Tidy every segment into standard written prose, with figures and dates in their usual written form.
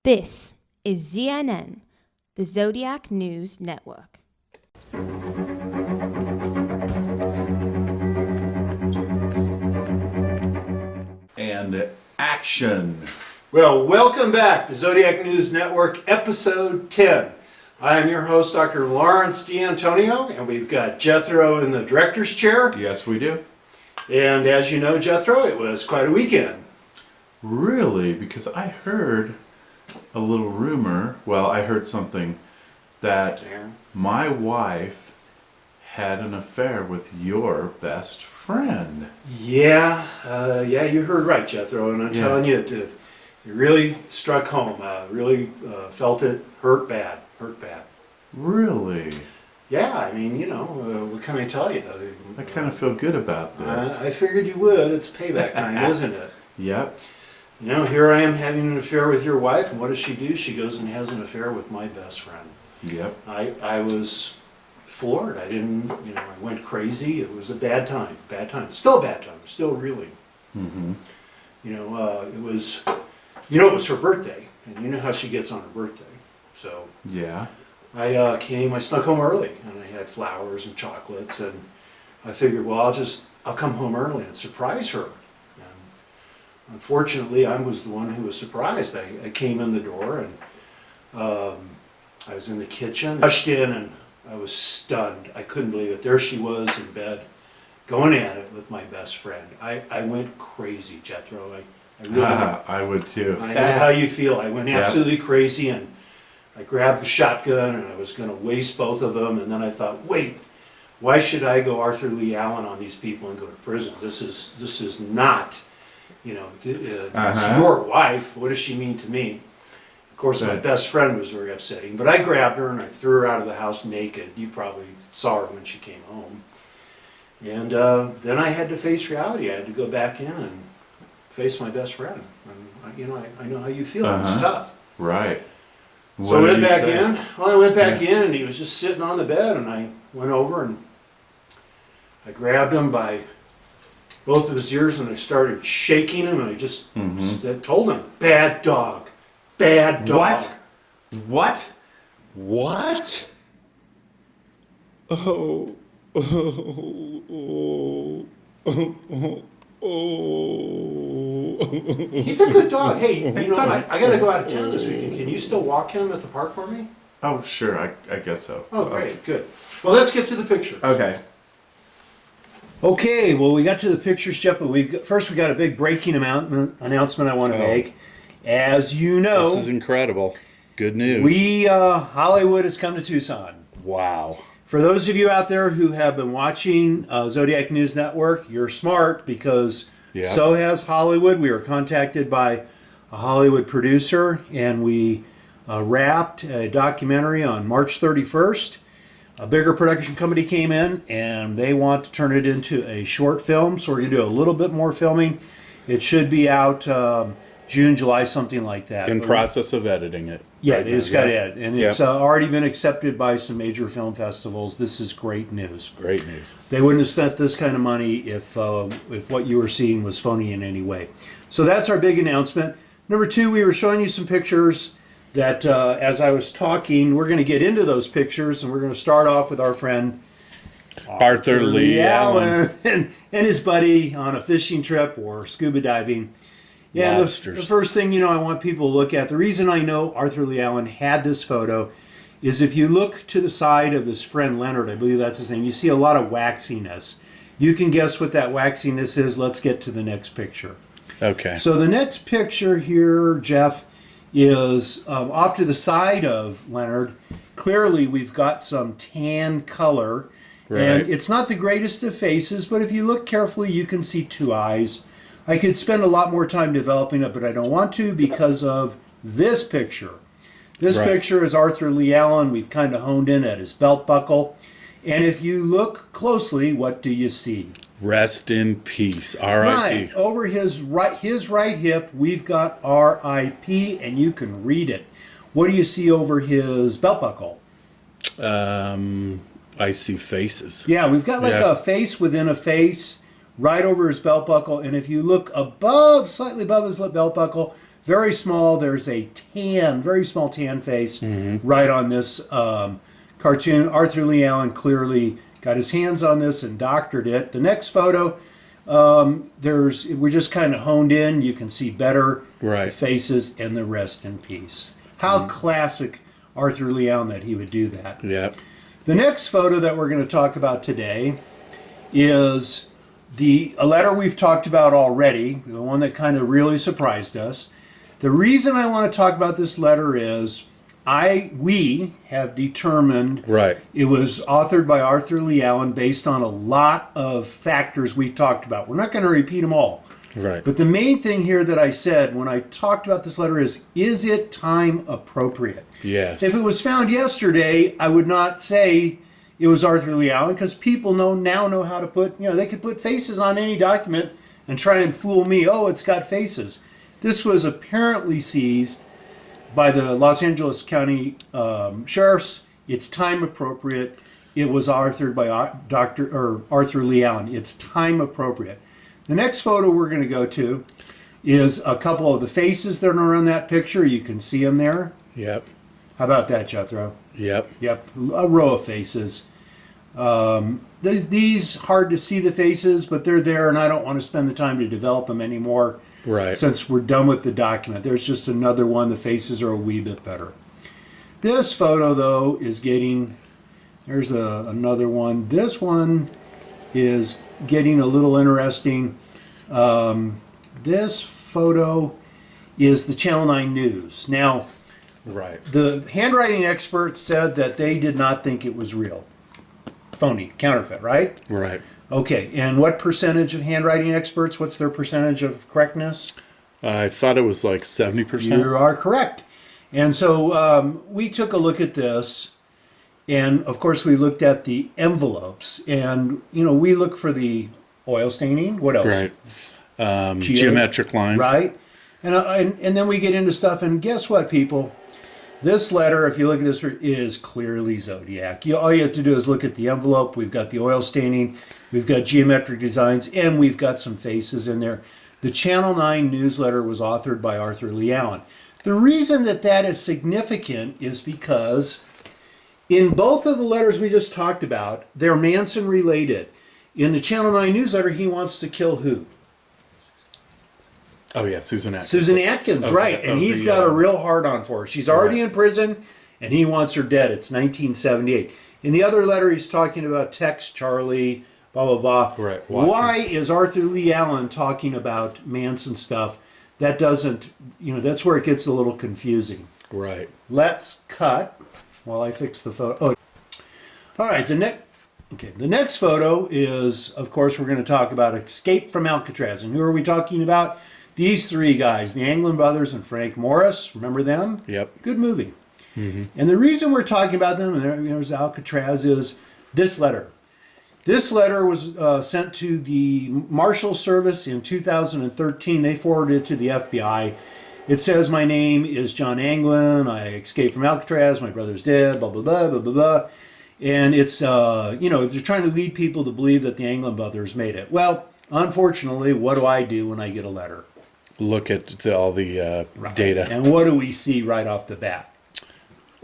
This is ZNN, the Zodiac News Network. And action. Well, welcome back to Zodiac News Network, episode 10. I am your host, Dr. Lawrence D'Antonio, and we've got Jethro in the director's chair. Yes, we do. And as you know, Jethro, it was quite a weekend. Really? Because I heard a little rumor, well, I heard something that my wife had an affair with your best friend. Yeah, you heard right, Jethro, and I'm telling you, it really struck home. Really felt it, hurt bad. Really? Yeah, I mean, what can I tell you? I kind of feel good about this. I figured you would. It's payback time, isn't it? Yep. Here I am having an affair with your wife, and what does she do? She goes and has an affair with my best friend. Yep. I was floored. I didn't, I went crazy. It was a bad time. Still a bad time. Still reeling. Mm-hmm. It was her birthday, and you know how she gets on her birthday. So Yeah. I snuck home early, and I had flowers and chocolates, and I figured, well, I'll come home early and surprise her. And unfortunately, I was the one who was surprised. I came in the door, and I was in the kitchen, rushed in, and I was stunned. I couldn't believe it. There she was in bed, going at it with my best friend. I went crazy, Jethro. I really I would too. I know how you feel. I went absolutely crazy, and I grabbed the shotgun, and I was going to waste both of them, and then I thought, wait, why should I go Arthur Leigh Allen on these people and go to prison? This is not, it's your wife. What does she mean to me? Of course, my best friend was very upsetting, but I grabbed her and I threw her out of the house naked. You probably saw her when she came home. And then I had to face reality. I had to go back in and face my best friend. And, I know how you feel. It was tough. Right. So I went back in. Well, I went back in, and he was just sitting on the bed, and I went over and I grabbed him by both of his ears, and I started shaking him, and I just told him, bad dog, bad dog. What? He's a good dog. Hey, I got to go out of town this weekend. Can you still walk him at the park for me? Oh, sure. I guess so. Oh, great. Good. Well, let's get to the picture. Okay. Okay, well, we got to the pictures, Jeff, but first we got a big breaking announcement I want to make. As you know, this is incredible. Good news. Hollywood has come to Tucson. Wow. For those of you out there who have been watching Zodiac News Network, you're smart because so has Hollywood. We were contacted by a Hollywood producer, and we wrapped a documentary on March 31st. A bigger production company came in, and they want to turn it into a short film, so we're going to do a little bit more filming. It should be out June, July, something like that. In process of editing it. Yeah, they just got it. And it's already been accepted by some major film festivals. This is great news. Great news. They wouldn't have spent this kind of money if what you were seeing was phony in any way. So that's our big announcement. Number two, we were showing you some pictures that as I was talking, we're going to get into those pictures, and we're going to start off with our friend Arthur Leigh Allen and his buddy on a fishing trip or scuba diving. Yeah, the first thing, I want people to look at, the reason I know Arthur Leigh Allen had this photo is if you look to the side of his friend Leonard, I believe that's his name, you see a lot of waxiness. You can guess what that waxiness is. Let's get to the next picture. Okay. So the next picture here, Jeff, is off to the side of Leonard. Clearly, we've got some tan color. Right. And it's not the greatest of faces, but if you look carefully, you can see two eyes. I could spend a lot more time developing it, but I don't want to because of this picture. This picture is Arthur Leigh Allen. We've kind of honed in at his belt buckle. And if you look closely, what do you see? Rest in peace. R.I.P. Right. Over his right hip, we've got R.I.P., and you can read it. What do you see over his belt buckle? I see faces. Yeah, we've got like a face within a face right over his belt buckle. And if you look above, slightly above his belt buckle, very small. There's a very small tan face right on this cartoon. Arthur Leigh Allen clearly got his hands on this and doctored it. The next photo, we're just kind of honed in. You can see better Right. faces and the rest in peace. How classic Arthur Leigh Allen that he would do that. Yep. The next photo that we're going to talk about today is a letter we've talked about already, the one that kind of really surprised us. The reason I want to talk about this letter is we have determined Right. it was authored by Arthur Leigh Allen based on a lot of factors we talked about. We're not going to repeat them all. Right. But the main thing here that I said when I talked about this letter is it time appropriate? Yes. If it was found yesterday, I would not say it was Arthur Leigh Allen, because people now know how to put, they could put faces on any document and try and fool me. Oh, it's got faces. This was apparently seized by the Los Angeles County Sheriffs. It's time appropriate. It was authored by Arthur Leigh Allen. It's time appropriate. The next photo we're going to go to is a couple of the faces that are on that picture. You can see them there. Yep. How about that, Jethro? Yep. Yep, a row of faces. These hard to see the faces, but they're there, and I don't want to spend the time to develop them anymore. Right. Since we're done with the document. There's just another one. The faces are a wee bit better. This photo, though, is getting... There's another one. This one is getting a little interesting. This photo is the Channel 9 News. Now, Right. the handwriting experts said that they did not think it was real. Phony, counterfeit, right? Right. Okay, and what percentage of handwriting experts, what's their percentage of correctness? I thought it was like 70%. You are correct. And so we took a look at this, and of course we looked at the envelopes, and we look for the oil staining. What else? Right. Geometric lines. Right? And then we get into stuff, and guess what, people? This letter, if you look at this, is clearly Zodiac. All you have to do is look at the envelope. We've got the oil staining, we've got geometric designs, and we've got some faces in there. The Channel 9 newsletter was authored by Arthur Leigh Allen. The reason that is significant is because in both of the letters we just talked about, they're Manson related. In the Channel 9 newsletter, he wants to kill who? Oh, yeah, Susan Atkins. Susan Atkins, right. And he's got a real hard-on for her. She's already in prison, and he wants her dead. It's 1978. In the other letter, he's talking about Tex Charlie, blah, blah, blah. Right. Why is Arthur Leigh Allen talking about Manson stuff? That doesn't, that's where it gets a little confusing. Right. Let's cut while I fix the photo. All right, the next photo is, of course, we're going to talk about Escape from Alcatraz. And who are we talking about? These three guys, the Anglin brothers and Frank Morris. Remember them? Yep. Good movie. And the reason we're talking about them, and there's Alcatraz, is this letter. This letter was sent to the Marshal Service in 2013. They forwarded it to the FBI. It says, my name is John Anglin. I escaped from Alcatraz. My brother's dead, blah, blah, blah, blah, blah, blah. And it's, they're trying to lead people to believe that the Anglin brothers made it. Well, unfortunately, what do I do when I get a letter? Look at all the data. And what do we see right off the bat?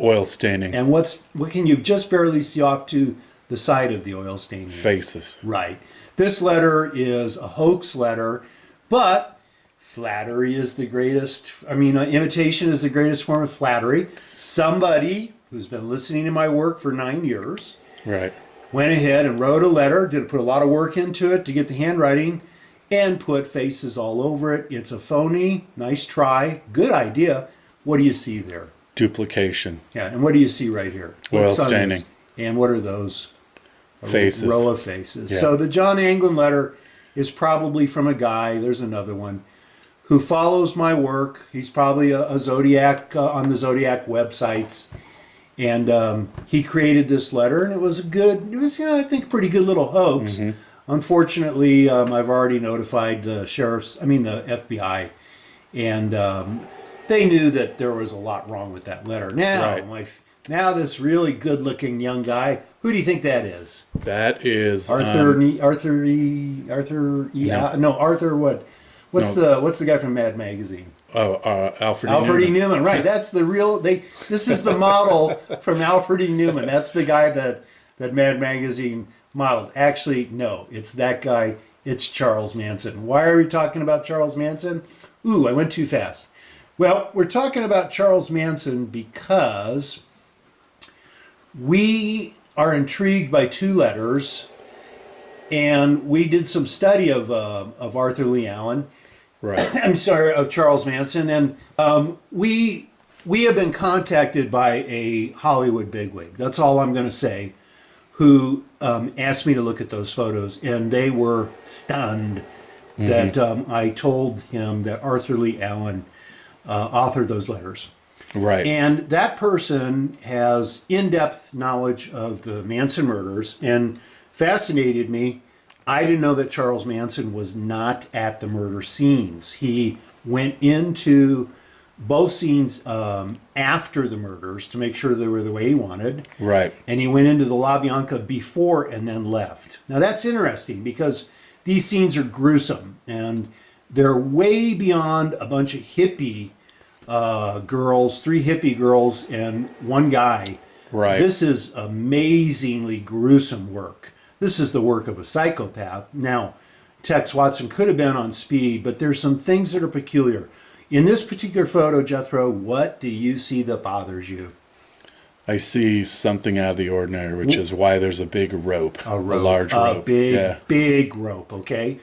Oil staining. And what can you just barely see off to the side of the oil staining? Faces. Right. This letter is a hoax letter, but flattery is the greatest. Imitation is the greatest form of flattery. Somebody who's been listening to my work for 9 years Right. went ahead and wrote a letter, put a lot of work into it to get the handwriting, and put faces all over it. It's a phony. Nice try. Good idea. What do you see there? Duplication. Yeah, and what do you see right here? Oil What's on staining. this? And what are those? Faces. A row of faces. Yeah. So the John Anglin letter is probably from a guy, there's another one, who follows my work. He's probably a Zodiac on the Zodiac websites. And he created this letter, and it was I think, a pretty good little hoax. Mm-hmm. Unfortunately, I've already notified the the FBI, and they knew that there was a lot wrong with that letter. Now, Right. this really good-looking young guy, who do you think that is? That is Arthur what? What's No. the guy from Mad Magazine? Alfred Alfred E. Newman. Newman, right? That's the real. This is the model from Alfred E. Newman. That's the guy that Mad Magazine modeled. Actually, no, it's that guy. It's Charles Manson. Why are we talking about Charles Manson? Ooh, I went too fast. Well, we're talking about Charles Manson because we are intrigued by two letters, and we did some study of Arthur Leigh Allen. Right. I'm sorry, of Charles Manson, and we have been contacted by a Hollywood bigwig. That's all I'm going to say. Who asked me to look at those photos, and they were stunned that I told him that Arthur Leigh Allen authored those letters. Right. And that person has in-depth knowledge of the Manson murders and fascinated me. I didn't know that Charles Manson was not at the murder scenes. He went into both scenes after the murders to make sure they were the way he wanted. Right. And he went into the La Bianca before and then left. Now that's interesting because these scenes are gruesome and they're way beyond a bunch of hippie girls, 3 hippie girls and one guy. Right. This is amazingly gruesome work. This is the work of a psychopath. Now, Tex Watson could have been on speed, but there's some things that are peculiar. In this particular photo, Jethro, what do you see that bothers you? I see something out of the ordinary, which is why there's a big rope, a large rope, a big rope. Okay,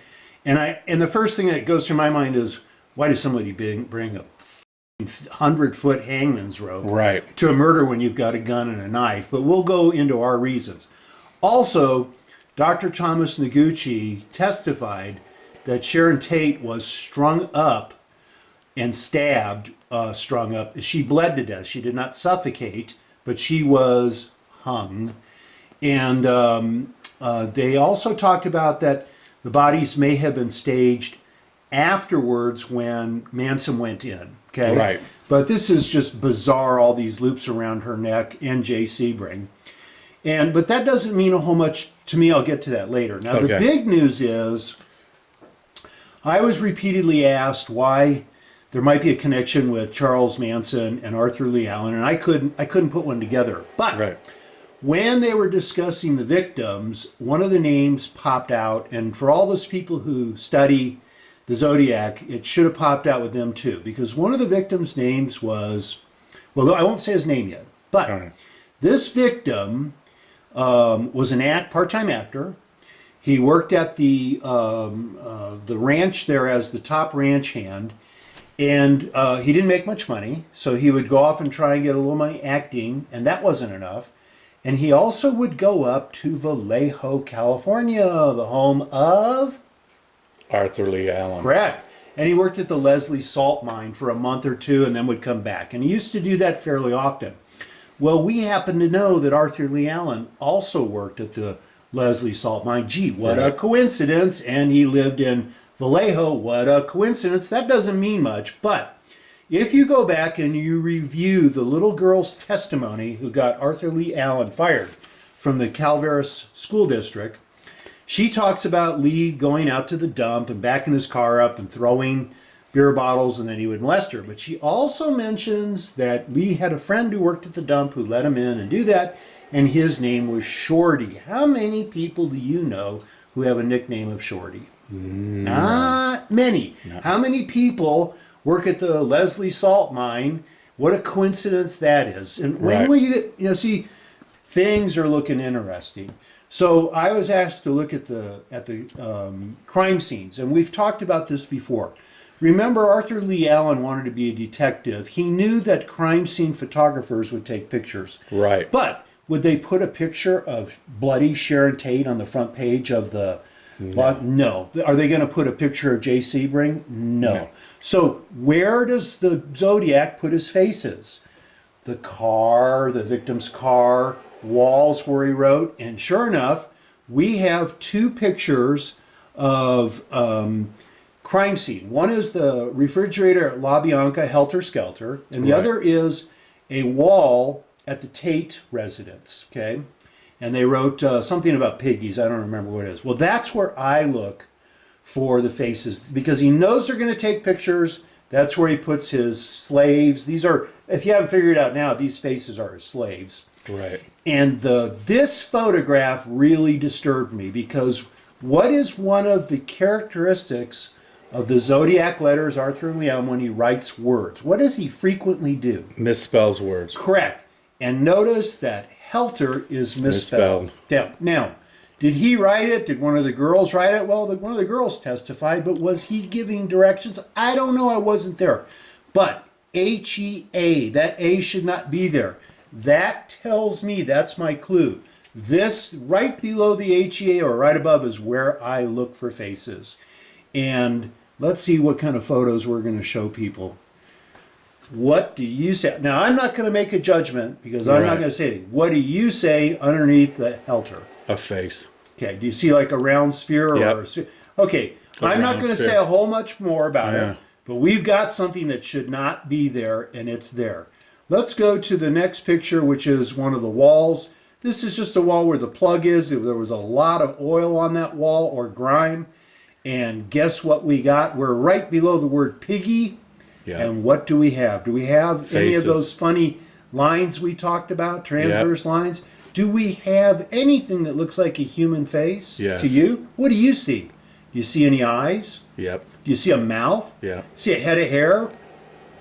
and the first thing that goes through my mind is, why does somebody bring a 100-foot hangman's rope Right. to a murder when you've got a gun and a knife? But we'll go into our reasons. Also, Dr. Thomas Noguchi testified that Sharon Tate was strung up and stabbed, strung up. She bled to death. She did not suffocate, but she was hung. And they also talked about that the bodies may have been staged afterwards when Manson went in. Okay, Right. But this is just bizarre. All these loops around her neck and Jay Sebring. But that doesn't mean a whole much to me. I'll get to that later. Now, the big news is I was repeatedly asked why there might be a connection with Charles Manson and Arthur Leigh Allen, and I couldn't put one together. But when they were discussing the victims, one of the names popped out, and for all those people who study the Zodiac, it should have popped out with them too, because one of the victims' names was, well, I won't say his name yet, but this victim was an part-time actor. He worked at the ranch there as the top ranch hand, and he didn't make much money, so he would go off and try and get a little money acting, and that wasn't enough. And he also would go up to Vallejo, California, the home of Arthur Leigh Allen. Correct. And he worked at the Leslie salt mine for a month or two and then would come back. And he used to do that fairly often. Well, we happen to know that Arthur Leigh Allen also worked at the Leslie salt mine. Gee, what a coincidence. And he lived in Vallejo. What a coincidence. That doesn't mean much. But if you go back and you review the little girl's testimony who got Arthur Leigh Allen fired from the Calaveras School District, she talks about Lee going out to the dump and backing his car up and throwing beer bottles, and then he would molest her. But she also mentions that Lee had a friend who worked at the dump who let him in and do that, and his name was Shorty. How many people do you know who have a nickname of Shorty? Not many. No. How many people work at the Leslie salt mine? What a coincidence that is. And when will you see, things are looking interesting. So I was asked to look at the crime scenes, and we've talked about this before. Remember, Arthur Leigh Allen wanted to be a detective. He knew that crime scene photographers would take pictures. Right. But would they put a picture of bloody Sharon Tate on the front page of the... No. Are they going to put a picture of Jay Sebring? No. So where does the Zodiac put his faces? The car, the victim's car, walls where he wrote, and sure enough, we have 2 pictures of crime scene. One is the refrigerator at La Bianca, Helter Skelter, and the other is a wall at the Tate residence, okay? And they wrote something about piggies. I don't remember what it is. Well, that's where I look for the faces, because he knows they're going to take pictures. That's where he puts his slaves. These are, if you haven't figured it out now, these faces are his slaves. Right. And this photograph really disturbed me because what is one of the characteristics of the Zodiac letters, Arthur Leigh Allen, when he writes words? What does he frequently do? Misspells words. Correct. And notice that Helter is misspelled. Now, did he write it? Did one of the girls write it? Well, one of the girls testified, but was he giving directions? I don't know. I wasn't there. But H-E-A, that A should not be there. That tells me, that's my clue. This right below the H-E-A or right above is where I look for faces. And let's see what kind of photos we're going to show people. What do you say? Now, I'm not going to make a judgment because I'm not going to say it. What do you say underneath the Helter? A face. Okay, do you see like a round sphere or a sphere? Okay, I'm not going to say a whole much more about it, but we've got something that should not be there, and it's there. Let's go to the next picture, which is one of the walls. This is just a wall where the plug is. There was a lot of oil on that wall or grime, and guess what we got? We're right below the word piggy, and what do we have? Do we have faces. Any of those funny lines we talked about, transverse lines? Do we have anything that looks like a human face to you? What do you see? Do you see any eyes? Yep. Do you see a mouth? Yeah. See a head of hair?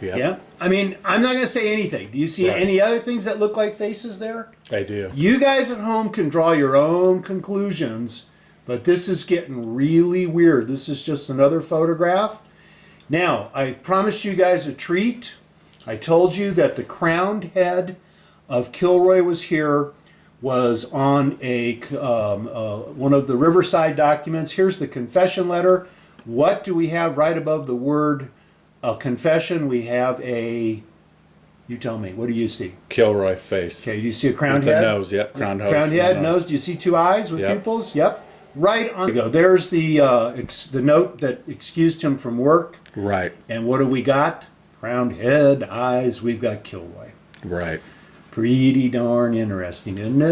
Yep. Yeah. I mean, I'm not going to say anything. Do you see any other things that look like faces there? I do. You guys at home can draw your own conclusions, but this is getting really weird. This is just another photograph. Now, I promised you guys a treat. I told you that the crowned head of Kilroy was on one of the Riverside documents. Here's the confession letter. What do we have right above the word confession? We have you tell me, what do you see? Kilroy face. Okay, do you see a crowned With head? the nose, yep. Crowned head, nose. Do you see two eyes with pupils? Yep. Right on. There's the note that excused him from work. Right. And what have we got? Crowned head, eyes. We've got Kilroy. Right. Pretty darn interesting, isn't it?